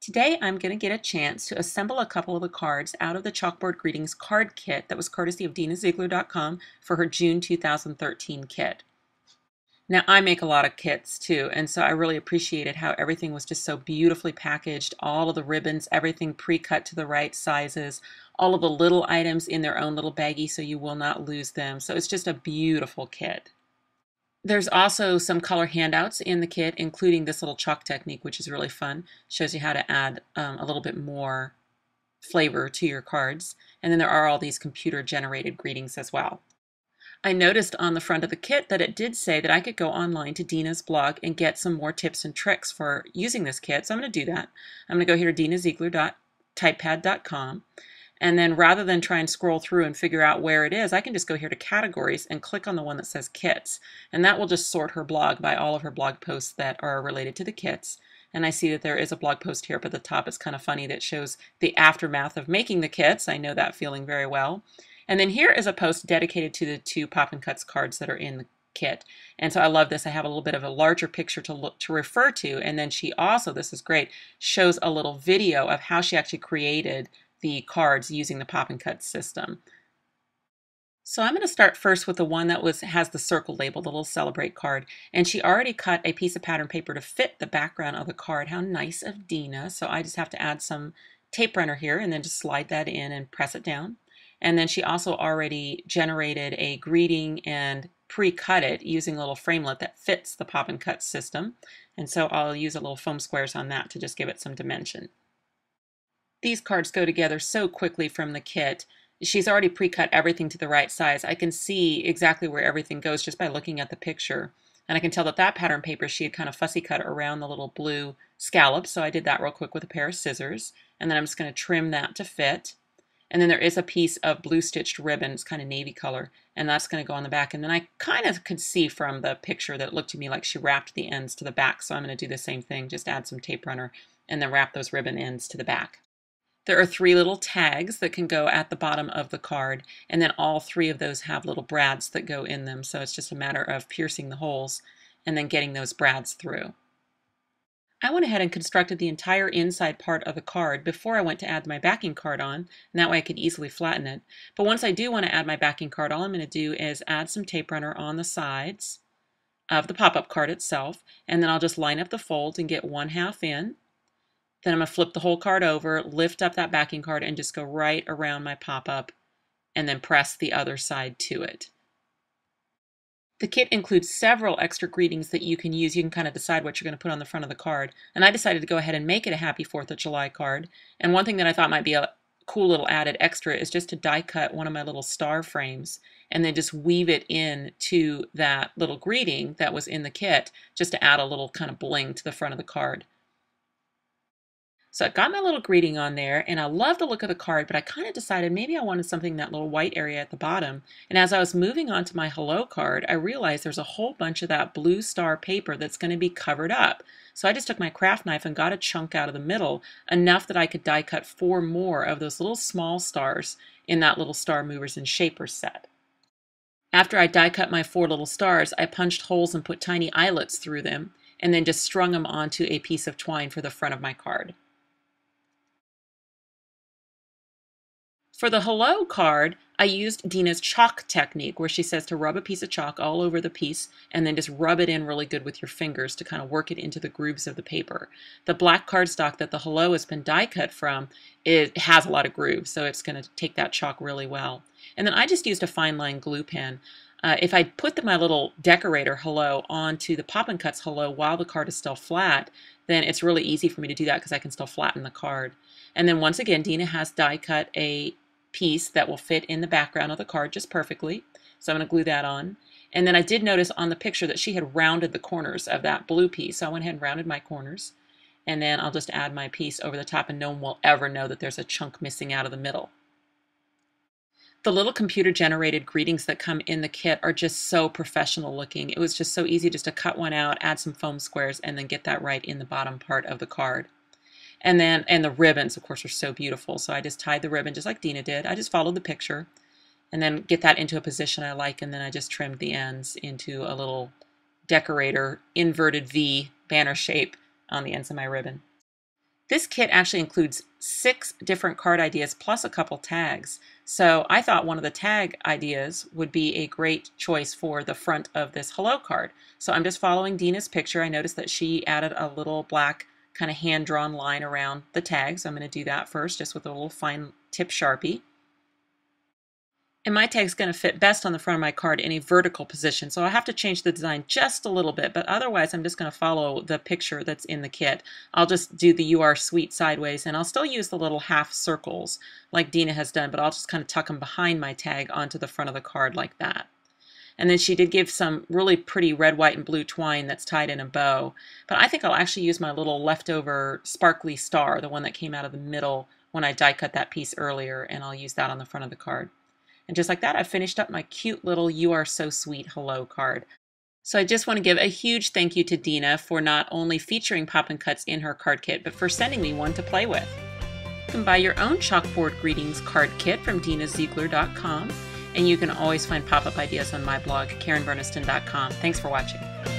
Today I'm going to get a chance to assemble a couple of the cards out of the Chalkboard Greetings card kit that was courtesy of DeenaZiegler.com for her June 2013 kit. Now I make a lot of kits too, and so I really appreciated how everything was just so beautifully packaged, all of the ribbons, everything pre-cut to the right sizes, all of the little items in their own little baggie so you will not lose them. So it's just a beautiful kit. There's also some color handouts in the kit, including this little chalk technique, which is really fun. Shows you how to add a little bit more flavor to your cards. And then there are all these computer-generated greetings as well. I noticed on the front of the kit that it did say that I could go online to Deena's blog and get some more tips and tricks for using this kit. So I'm going to do that. I'm going to go here to deenaziegler.typepad.com. And then rather than try and scroll through and figure out where it is, I can just go here to categories and click on the one that says kits. And that will just sort her blog by all of her blog posts that are related to the kits. And I see that there is a blog post here up at the top. It's kind of funny that shows the aftermath of making the kits. I know that feeling very well. And then here is a post dedicated to the two Poppin' Cuts cards that are in the kit. And so I love this. I have a little bit of a larger picture to refer to. And then she also, this is great, shows a little video of how she actually created the cards using the Poppin' Cut system. So I'm going to start first with the one that has the circle label, the little Celebrate card. And she already cut a piece of pattern paper to fit the background of the card. How nice of Deena. So I just have to add some tape runner here and then just slide that in and press it down. And then she also already generated a greeting and pre-cut it using a little framelit that fits the Poppin' Cut system. And so I'll use a little foam squares on that to just give it some dimension. These cards go together so quickly from the kit. She's already pre-cut everything to the right size. I can see exactly where everything goes just by looking at the picture. And I can tell that that pattern paper she had kind of fussy cut around the little blue scallop. So I did that real quick with a pair of scissors. And then I'm just going to trim that to fit. And then there is a piece of blue stitched ribbon. It's kind of navy color. And that's going to go on the back. And then I kind of could see from the picture that it looked to me like she wrapped the ends to the back. So I'm going to do the same thing. Just add some tape runner and then wrap those ribbon ends to the back. There are three little tags that can go at the bottom of the card, and then all three of those have little brads that go in them, so it's just a matter of piercing the holes and then getting those brads through. I went ahead and constructed the entire inside part of the card before I went to add my backing card on, and that way I could easily flatten it. But once I do want to add my backing card, all I'm going to do is add some tape runner on the sides of the pop-up card itself, and then I'll just line up the folds and get 1/2 in. Then I'm going to flip the whole card over, lift up that backing card, and just go right around my pop-up and then press the other side to it. The kit includes several extra greetings that you can use. You can kind of decide what you're going to put on the front of the card. And I decided to go ahead and make it a Happy 4th of July card. And one thing that I thought might be a cool little added extra is just to die cut one of my little star frames and then just weave it in to that little greeting that was in the kit just to add a little kind of bling to the front of the card. So I got my little greeting on there, and I love the look of the card, but I kind of decided maybe I wanted something in that little white area at the bottom. And as I was moving on to my hello card, I realized there's a whole bunch of that blue star paper that's going to be covered up. So I just took my craft knife and got a chunk out of the middle, enough that I could die cut 4 more of those little small stars in that little Star Movers and Shapers set. After I die cut my 4 little stars, I punched holes and put tiny eyelets through them, and then just strung them onto a piece of twine for the front of my card. For the hello card, I used Deena's chalk technique, where she says to rub a piece of chalk all over the piece and then just rub it in really good with your fingers to kind of work it into the grooves of the paper. The black cardstock that the hello has been die cut from, it has a lot of grooves, so it's going to take that chalk really well. And then I just used a fine line glue pen. If I put my little decorator hello onto the Poppin' Cuts hello while the card is still flat, then it's really easy for me to do that because I can still flatten the card. And then once again, Deena has die cut a piece that will fit in the background of the card just perfectly. So I'm going to glue that on. And then I did notice on the picture that she had rounded the corners of that blue piece. So I went ahead and rounded my corners. And then I'll just add my piece over the top, and no one will ever know that there's a chunk missing out of the middle. The little computer-generated greetings that come in the kit are just so professional looking. It was just so easy just to cut one out, add some foam squares, and then get that right in the bottom part of the card. And the ribbons, of course, are so beautiful. So I just tied the ribbon just like Deena did. I just followed the picture and then get that into a position I like. And then I just trimmed the ends into a little decorator inverted V banner shape on the ends of my ribbon. This kit actually includes 6 different card ideas plus a couple tags. So I thought one of the tag ideas would be a great choice for the front of this hello card. So I'm just following Deena's picture. I noticed that she added a little black kind of hand-drawn line around the tag. So I'm going to do that first, just with a little fine tip Sharpie. And my tag's going to fit best on the front of my card in a vertical position, so I'll have to change the design just a little bit, but otherwise I'm just going to follow the picture that's in the kit. I'll just do the "You Are Sweet" sideways, and I'll still use the little half circles like Deena has done, but I'll just kind of tuck them behind my tag onto the front of the card like that. And then she did give some really pretty red, white, and blue twine that's tied in a bow, but I think I'll actually use my little leftover sparkly star, the one that came out of the middle when I die cut that piece earlier, and I'll use that on the front of the card. And just like that, I've finished up my cute little "You Are So Sweet" hello card. So I just want to give a huge thank you to Deena for not only featuring Poppin' Cuts in her card kit, but for sending me one to play with. You can buy your own Chalkboard Greetings card kit from DeenaZiegler.com, and you can always find pop-up ideas on my blog, KarenBurniston.com. Thanks for watching.